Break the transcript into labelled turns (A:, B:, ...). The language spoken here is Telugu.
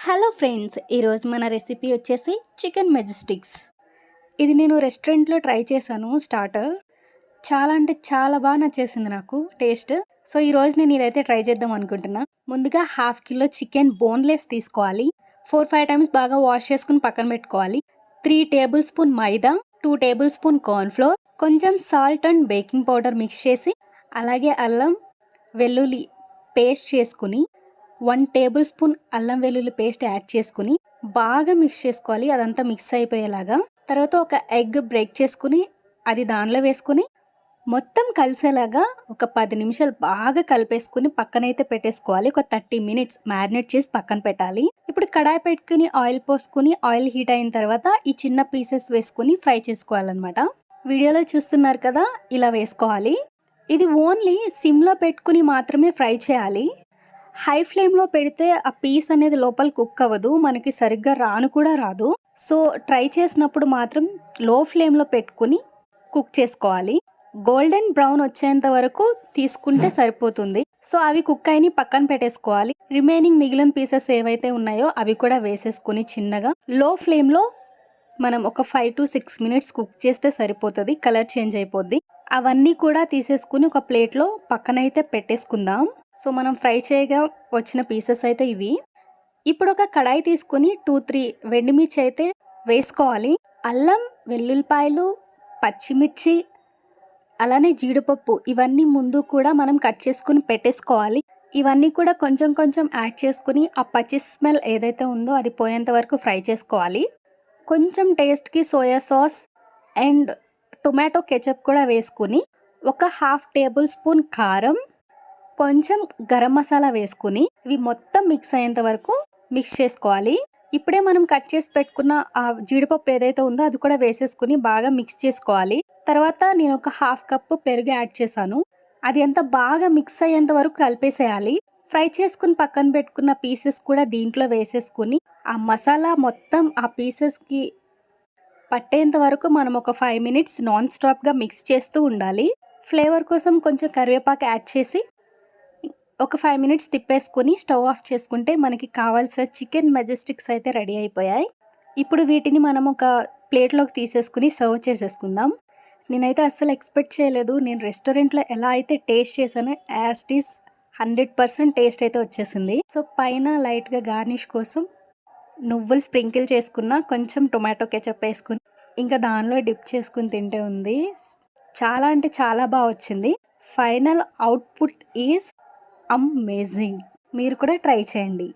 A: హలో ఫ్రెండ్స్, ఈరోజు మన రెసిపీ వచ్చేసి చికెన్ మెజెస్టిక్స్. ఇది నేను రెస్టారెంట్లో ట్రై చేశాను. స్టార్టర్ చాలా అంటే చాలా బాగా నచ్చేసింది నాకు టేస్ట్. సో ఈరోజు నేను ఇదైతే ట్రై చేద్దాం అనుకుంటున్నా. ముందుగా ½ కిలో చికెన్ బోన్లెస్ తీసుకోవాలి. 4-5 టైమ్స్ బాగా వాష్ చేసుకుని పక్కన పెట్టుకోవాలి. 3 టేబుల్ స్పూన్ మైదా, 2 టేబుల్ స్పూన్ కార్న్ఫ్లోర్, కొంచెం salt and baking powder mix చేసి, అలాగే అల్లం వెల్లుల్లి పేస్ట్ చేసుకుని 1 టేబుల్ స్పూన్ అల్లం వెల్లుల్లి పేస్ట్ యాడ్ చేసుకుని బాగా మిక్స్ చేసుకోవాలి. అదంతా మిక్స్ అయిపోయేలాగా. తర్వాత ఒక ఎగ్ బ్రేక్ చేసుకుని అది దానిలో వేసుకుని మొత్తం కలిసేలాగా ఒక 10 నిమిషాలు బాగా కలిపేసుకుని పక్కనైతే పెట్టేసుకోవాలి. ఒక 30 మినిట్స్ మ్యారినేట్ చేసి పక్కన పెట్టాలి. ఇప్పుడు కడాయి పెట్టుకుని ఆయిల్ పోసుకుని ఆయిల్ హీట్ అయిన తర్వాత ఈ చిన్న పీసెస్ వేసుకుని ఫ్రై చేసుకోవాలన్నమాట. వీడియోలో చూస్తున్నారు కదా, ఇలా వేసుకోవాలి. ఇది ఓన్లీ సిమ్లో పెట్టుకుని మాత్రమే ఫ్రై చేయాలి. హై ఫ్లేమ్లో పెడితే ఆ పీస్ అనేది లోపల కుక్ అవ్వదు, మనకి సరిగ్గా కూడా రాదు. సో ట్రై చేసినప్పుడు మాత్రం లో ఫ్లేమ్లో పెట్టుకుని కుక్ చేసుకోవాలి. గోల్డెన్ బ్రౌన్ వచ్చేంత వరకు తీసుకుంటే సరిపోతుంది. సో అవి కుక్ అయిన పక్కన పెట్టేసుకోవాలి. రిమైనింగ్ మిగిలిన పీసెస్ ఏవైతే ఉన్నాయో అవి కూడా వేసేసుకుని చిన్నగా లో ఫ్లేమ్లో మనం ఒక 5 to 6 మినిట్స్ కుక్ చేస్తే సరిపోతుంది. కలర్ చేంజ్ అయిపోద్ది. అవన్నీ కూడా తీసేసుకుని ఒక ప్లేట్లో పక్కనైతే పెట్టేసుకుందాం. సో మనం ఫ్రై చేయగా వచ్చిన పీసెస్ అయితే ఇవి. ఇప్పుడు ఒక కడాయి తీసుకుని 2-3 వెండిమిర్చి అయితే వేసుకోవాలి. అల్లం వెల్లుల్లిపాయలు, పచ్చిమిర్చి, అలానే జీడిపప్పు ఇవన్నీ ముందు కూడా మనం కట్ చేసుకుని పెట్టేసుకోవాలి. ఇవన్నీ కూడా కొంచెం కొంచెం యాడ్ చేసుకుని ఆ పచ్చి స్మెల్ ఏదైతే ఉందో అది పోయేంత వరకు ఫ్రై చేసుకోవాలి. కొంచెం టేస్ట్కి soya sauce and tomato ketchup కూడా వేసుకుని ఒక ½ టేబుల్ స్పూన్ కారం, కొంచెం గరం మసాలా వేసుకుని ఇవి మొత్తం మిక్స్ అయ్యేంత వరకు మిక్స్ చేసుకోవాలి. ఇప్పుడే మనం కట్ చేసి పెట్టుకున్న ఆ జీడిపప్పు ఏదైతే ఉందో అది కూడా వేసేసుకుని బాగా మిక్స్ చేసుకోవాలి. తర్వాత నేను ఒక ½ కప్పు పెరుగు యాడ్ చేశాను. అది అంతా బాగా మిక్స్ అయ్యేంత వరకు కలిపేసేయాలి. ఫ్రై చేసుకుని పక్కన పెట్టుకున్న పీసెస్ కూడా దీంట్లో వేసేసుకుని ఆ మసాలా మొత్తం ఆ పీసెస్కి పట్టేంత వరకు మనం ఒక 5 మినిట్స్ నాన్ స్టాప్గా మిక్స్ చేస్తూ ఉండాలి. ఫ్లేవర్ కోసం కొంచెం కరివేపాకు యాడ్ చేసి ఒక 5 మినిట్స్ తిప్పేసుకుని స్టవ్ ఆఫ్ చేసుకుంటే మనకి కావాల్సిన చికెన్ మెజెస్టిక్స్ అయితే రెడీ అయిపోయాయి. ఇప్పుడు వీటిని మనం ఒక ప్లేట్లోకి తీసేసుకుని సర్వ్ చేసేసుకుందాం. నేనైతే అస్సలు ఎక్స్పెక్ట్ చేయలేదు. నేను రెస్టారెంట్లో ఎలా అయితే టేస్ట్ చేశానో యాజ్ ఇట్ ఈస్ 100% టేస్ట్ అయితే వచ్చేసింది. సో పైన లైట్గా గార్నిష్ కోసం నువ్వులు స్ప్రింకిల్ చేసుకున్న, కొంచెం టొమాటో కెచప్ వేసుకుని ఇంకా దానిలో డిప్ చేసుకుని తింటే ఉంది. చాలా అంటే చాలా బాగా వచ్చింది. Final output is amazing. మీరు కూడా ట్రై చేయండి.